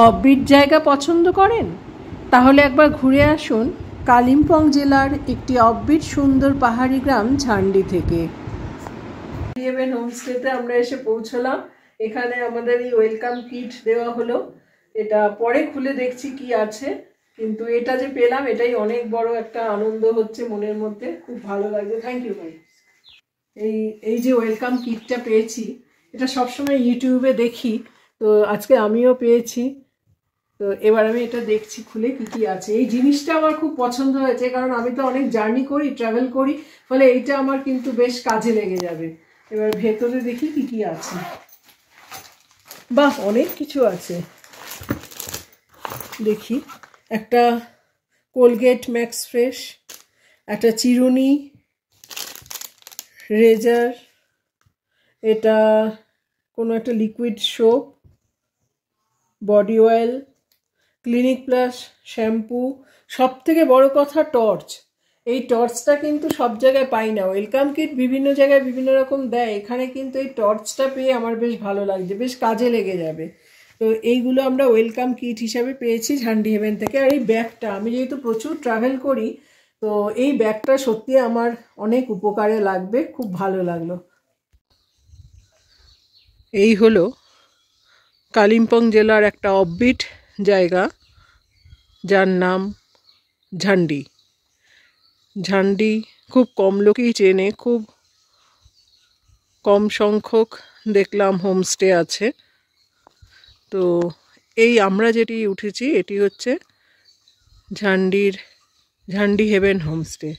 Offbeat জায়গা পছন্দ করেন? তাহলে একবার ঘুরে আসুন কালিম্পং জেলার একটি অফবিট সুন্দর পাহাড়ি গ্রাম ঝান্ডি থেকে। হোমস্টেতে আমরা এসে পৌঁছলাম। এখানে আমাদের এই ওয়েলকাম কিট দেওয়া হলো। এটা পরে খুলে দেখছি কি আছে, কিন্তু এটা যে পেলাম এটাই অনেক বড় একটা আনন্দ হচ্ছে মনের মধ্যে, খুব ভালো লাগছে। থ্যাংক ইউ ভাই। এই যে ওয়েলকাম কিটটা পেয়েছি, এটা সবসময় ইউটিউবে দেখি, তো আজকে আমিও পেয়েছি। তো এবার আমি এটা দেখছি খুলে কি কি আছে। এই জিনিসটা আমার খুব পছন্দ হয়েছে, কারণ আমি তো অনেক জার্নি করি, ট্রাভেল করি, ফলে এইটা আমার কিন্তু বেশ কাজে লেগে যাবে। এবার ভেতরে দেখি কি কি আছে। বাহ, অনেক কিছু আছে। দেখি, একটা কোলগেট ম্যাক্স ফ্রেশ, একটা চিরুনি, রেজার, এটা কোনো একটা liquid soap, body oil, clinic plus shampoo, সব থেকে বড় কথা টর্চ। এই টর্চটা কিন্তু সব জায়গায় পাই না। ওয়েলকাম কিট বিভিন্ন জায়গায় বিভিন্ন রকম দেয়, এখানে কিন্তু এই টর্চটা পেয়ে আমার বেশ ভালো লাগছে, বেশ কাজে লেগে যাবে। তো এইগুলো আমরা ওয়েলকাম কিট হিসাবে পেয়েছি ঝান্ডি হেভেন থেকে। আর এই ব্যাগটা, আমি যেহেতু প্রচুর ট্রাভেল করি, তো এই ব্যাগটা সত্যি আমার অনেক উপকারে লাগবে, খুব ভালো লাগলো। এই হলো কালিম্পং জেলার একটা অফবিট জায়গা, যার নাম ঝান্ডি। ঝান্ডি খুব কম লোকই চেনে, খুব কম সংখ্যক দেখলাম হোমস্টে আছে। তো এই আমরা যেটি উঠেছি এটি হচ্ছে ঝান্ডি হেভেন হোমস্টে।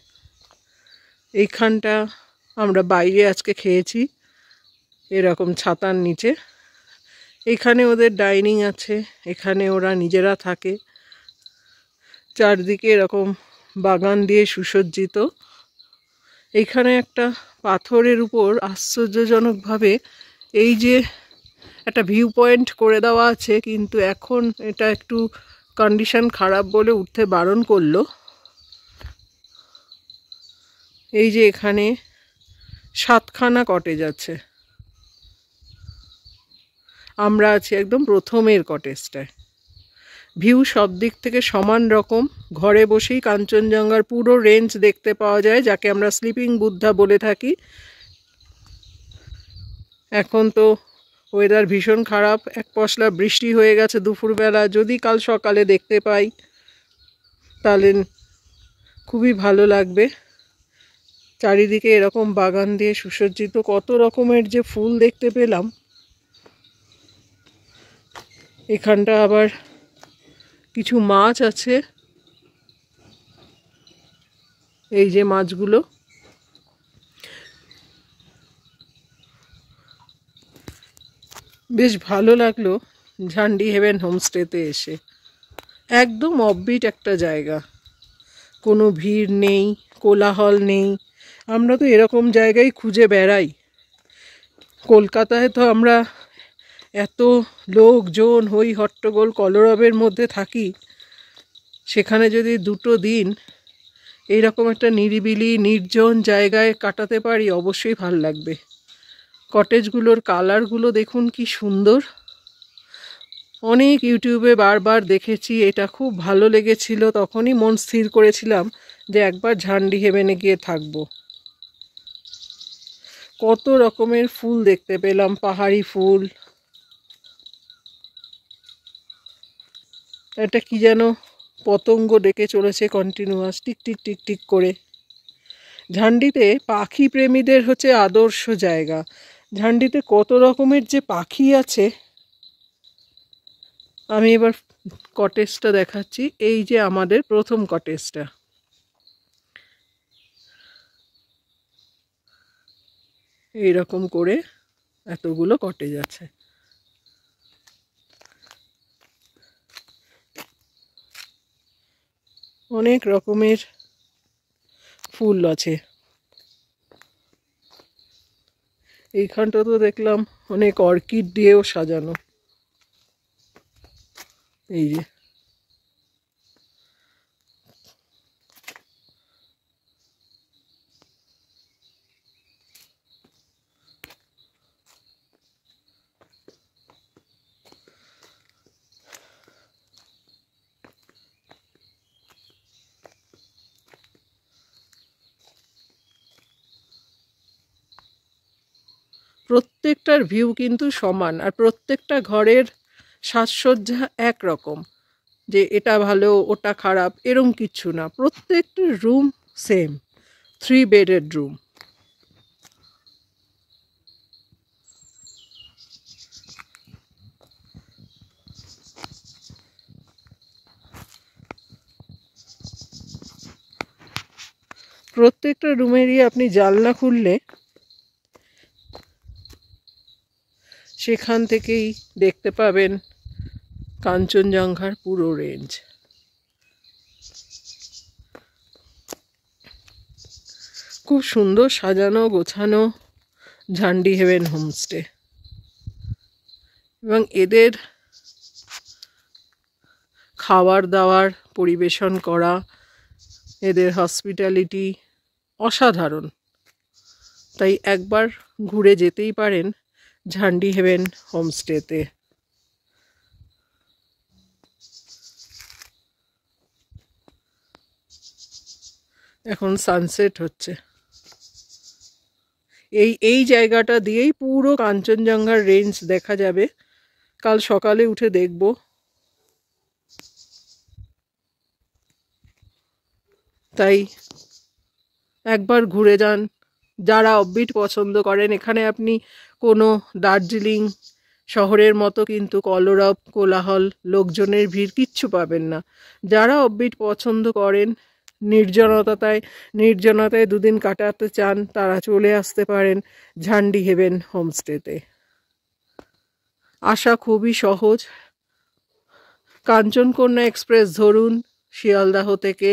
এইখানটা আমরা বাইরে আজকে খেয়েছি, এরকম ছাতার নিচে। এখানে ওদের ডাইনিং আছে, এখানে ওরা নিজেরা থাকে। চারদিকে এরকম বাগান দিয়ে সুসজ্জিত। এইখানে একটা পাথরের উপর আশ্চর্যজনকভাবে এই যে একটা ভিউ পয়েন্ট করে দেওয়া আছে, কিন্তু এখন এটা একটু কন্ডিশন খারাপ বলে উঠতে বারণ করলো। এই যে এখানে 7খানা কটেজ আছে, আমরা আছি একদম প্রথমের কটেজটায়। ভিউ সব দিক থেকে সমান রকম, ঘরে বসেই কাঞ্চনজঙ্ঘার পুরো রেঞ্জ দেখতে পাওয়া যায়, যাকে আমরা স্লিপিং বুদ্ধা বলে থাকি। এখন তো ওয়েদার ভীষণ খারাপ, এক পশলা বৃষ্টি হয়ে গেছে দুপুরবেলা। যদি কাল সকালে দেখতে পাই তাহলে খুবই ভালো লাগবে। চারিদিকে এরকম বাগান দিয়ে সুসজ্জিত, কত রকমের যে ফুল দেখতে পেলাম। এখানটা আবার কিছু মাছ আছে, এই যে মাছগুলো। বেশ ভালো লাগলো ঝান্ডি হেভেন হোমস্টেতে এসে। একদম অফবিট একটা জায়গা, কোনো ভিড় নেই, কোলাহল নেই। আমরা তো এরকম জায়গায় খুঁজে বেড়াই। কলকাতায় তো আমরা এত লোকজন, হই হট্টগোল, কলরবের মধ্যে থাকি। সেখানে যদি 2টো দিন এইরকম একটা নিরিবিলি নির্জন জায়গায় কাটাতে পারি, অবশ্যই ভাল লাগবে। কটেজগুলোর কালারগুলো দেখুন কি সুন্দর। অনেক ইউটিউবে বারবার দেখেছি, এটা খুব ভালো লেগেছিল। তখনই মন স্থির করেছিলাম যে একবার ঝান্ডি হেভেনে গিয়ে থাকবো। কত রকমের ফুল দেখতে পেলাম, পাহাড়ি ফুল। এটা কি যেন পতঙ্গ ডেকে চলেছে continuous, tick tick tick tick করে। ঝান্ডিতে পাখি প্রেমীদের হচ্ছে আদর্শ জায়গা। ঝান্ডিতে কত রকমের যে পাখি আছে। আমি এবার কটেজটা দেখাচ্ছি। এই যে আমাদের প্রথম কটেজটা, এইরকম করে এতগুলো কটেজ আছে। অনেক রকমের ফুল আছে। এইখানটা তো দেখলাম অনেক অর্কিড দিয়েও সাজানো। এই যে প্রত্যেকটার ভিউ কিন্তু সমান, আর প্রত্যেকটা ঘরের সাজসজ্জা একরকম, যে এটা ভালো ওটা খারাপ এরম কিচ্ছু না। প্রত্যেকটা রুম সেম, 3 বেডেড রুম। প্রত্যেকটা রুমেরই আপনি জানলা খুললে সেখান থেকেই দেখতে পাবেন কাঞ্চনজঙ্ঘার পুরো রেঞ্জ। খুব সুন্দর সাজানো গোছানো ঝান্ডি হেভেন হোমস্টে, এবং এদের খাবার দাবার পরিবেশন করা, এদের হসপিটালিটি অসাধারণ। তাই একবার ঘুরে যেতেই পারেন ঝান্ডি হেভেন হোমস্টেতে। এখন সানসেট হচ্ছে। এই জায়গাটা দিয়েই পুরো কাঞ্চনজঙ্ঘার রেঞ্জ দেখা যাবে। কাল সকালে উঠে দেখব। তাই একবার ঘুরে যান। যারা অফবিট পছন্দ করেন, এখানে আপনি কোনো দার্জিলিং শহরের মতো কিন্তু কলরব কোলাহল লোকজনের ভিড় কিচ্ছু পাবেন না। যারা অফবিট পছন্দ করেন, নির্জনতায় দুদিন কাটাতে চান, তারা চলে আসতে পারেন ঝান্ডি হেভেন হোমস্টেতে। আসা খুবই সহজ। কাঞ্চনকন্যা এক্সপ্রেস ধরুন, শিয়ালদাহ থেকে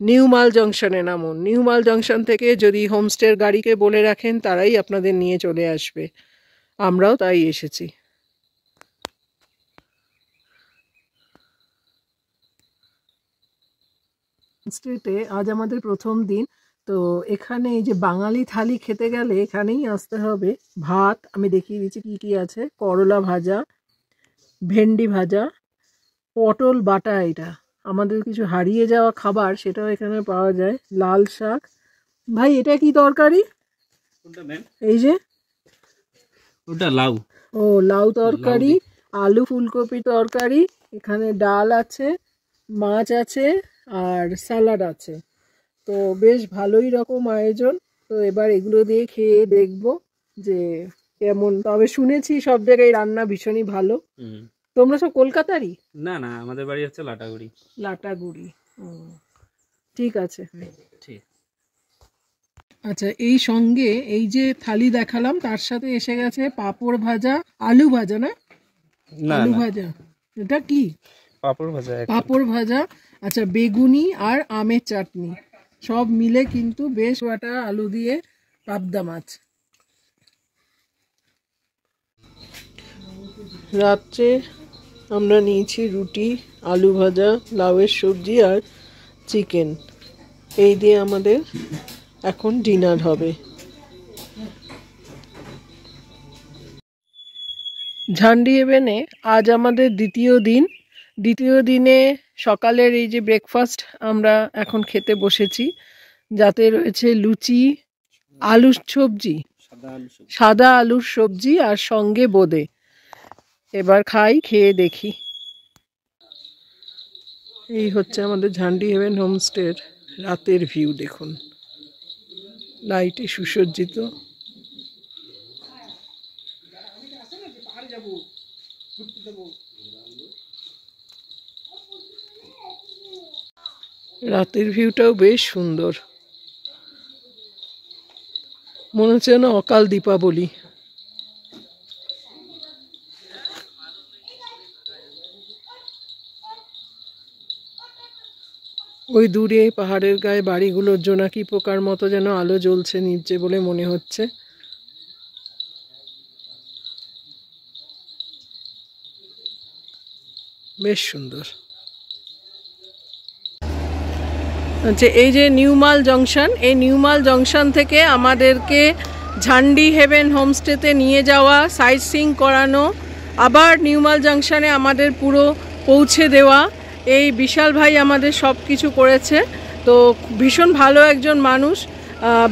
নিউ মাল জংশনে নামুন। নিউ মাল জংশন থেকে যদি হোমস্টের গাড়িকে বলে রাখেন, তারাই আপনাদের নিয়ে চলে আসবে। আমরাও তাই এসেছি। হোমস্টেতে আজ আমাদের প্রথম দিন। তো এখানে এই যে বাঙালি থালি খেতে গেলে এখানেই আসতে হবে। ভাত আমি দেখিয়ে দিচ্ছি কি কি আছে। করলা ভাজা, ভেন্ডি ভাজা, পটল বাটা, এটা আমাদের কিছু হারিয়ে যাওয়া খাবার, সেটাও এখানে পাওয়া যায়। লাল শাক। ভাই এটা কি তরকারি? এই যে ওটা লাউ। ও লাউ তরকারি, আলু ফুলকপি তরকারি, এখানে ডাল আছে, মাছ আছে, আর স্যালাড আছে। তো বেশ ভালোই রকম আয়োজন। তো এবার এগুলো দিয়ে খেয়ে দেখব যে কেমন। তবে শুনেছি সব জায়গায় রান্না ভীষণই ভালো। তোমরা সব কলকাতারই? না না, আমাদের বাড়ি হচ্ছে লাটাগুড়ি। লাটাগুড়ি, ঠিক আছে। ঠিক। আচ্ছা, এই সঙ্গে এই যে থালি দেখালাম, তার সাথে এসে গেছে পাঁপড় ভাজা, আলু ভাজা, না আলু ভাজা, এটা কি পাঁপড় ভাজা? পাঁপড় ভাজা, আচ্ছা, বেগুনি আর আমের চাটনি, সব মিলে কিন্তু বেশ বাটা আলু দিয়ে পাবদা মাছ। রাত্রে আমরা নিয়েছি রুটি, আলু ভাজা, লাউয়ের সবজি আর চিকেন। এই দিয়ে আমাদের এখন ডিনার হবে। ঝান্ডি হেভেনে আজ আমাদের দ্বিতীয় দিনে সকালের এই যে ব্রেকফাস্ট আমরা এখন খেতে বসেছি, যাতে রয়েছে লুচি, আলুর সবজি, সাদা আলুর সবজি, আর সঙ্গে বোঁদে। এবার খেয়ে দেখি। এই হচ্ছে আমাদের ঝান্ডি হেভেন হোমস্টের রাতের ভিউ। দেখুন, লাইটে সুসজ্জিত। রাতের ভিউটাও বেশ সুন্দর, মনে হচ্ছে না অকাল দীপাবলি। ওই দূরে পাহাড়ের গায়ে বাড়িগুলোর জোনাকি পোকার মতো যেন আলো জ্বলছে নিচে বলে মনে হচ্ছে। বেশ সুন্দর। আচ্ছা, এই যে নিউ মাল জংশন, এই নিউ মাল জংশন থেকে আমাদেরকে ঝান্ডি হেভেন হোমস্টেতে নিয়ে যাওয়া, সাইট সিইং করানো, আবার নিউ মাল জংশনে আমাদের পুরো পৌঁছে দেওয়া, এই বিশাল ভাই আমাদের সব কিছু করেছে। তো ভীষণ ভালো একজন মানুষ।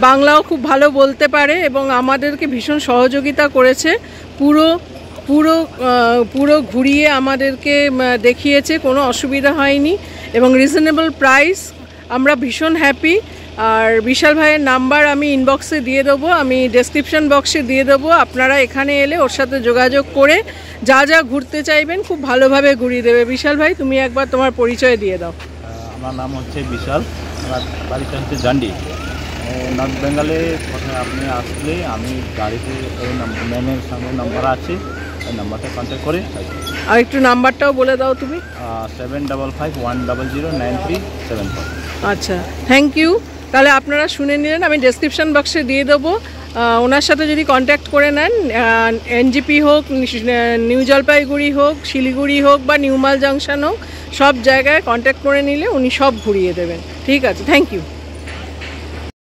বাংলাও খুব ভালো বলতে পারে এবং আমাদেরকে ভীষণ সহযোগিতা করেছে। পুরো পুরো পুরো ঘুরিয়ে আমাদেরকে দেখিয়েছে, কোনো অসুবিধা হয়নি এবং রিজনেবল প্রাইস। আমরা ভীষণ হ্যাপি। আর বিশাল ভাইয়ের নাম্বার আমি ইনবক্সে দিয়ে দেবো, আমি ডেসক্রিপশন বক্সে দিয়ে দেবো। আপনারা এখানে এলে ওর সাথে যোগাযোগ করে যা যা ঘুরতে চাইবেন খুব ভালোভাবে ঘুরিয়ে দেবে। বিশাল ভাই, তুমি একবার তোমার পরিচয় দিয়ে দাও। আমার নাম হচ্ছে বিশাল, আমার বাড়িটা হচ্ছে জান্ডি, নর্থ বেঙ্গলে। আপনি আসলে আমি গাড়িতে এই ম্যামের সঙ্গে নাম্বার আছে, এই নাম্বারটা কন্ট্যাক্ট করে। আর একটু নাম্বারটাও বলে দাও তুমি। 7551009374। আচ্ছা, থ্যাংক ইউ। তাহলে আপনারা শুনে নিলেন, আমি ডেসক্রিপশন বক্সে দিয়ে দেবো। ওনার সাথে যদি কন্ট্যাক্ট করে নেন, এনজিপি হোক, নিউ জলপাইগুড়ি হোক, শিলিগুড়ি হোক বা নিউমাল জাংশন হোক, সব জায়গায় কন্ট্যাক্ট করে নিলে উনি সব ঘুরিয়ে দেবেন। ঠিক আছে, থ্যাংক ইউ।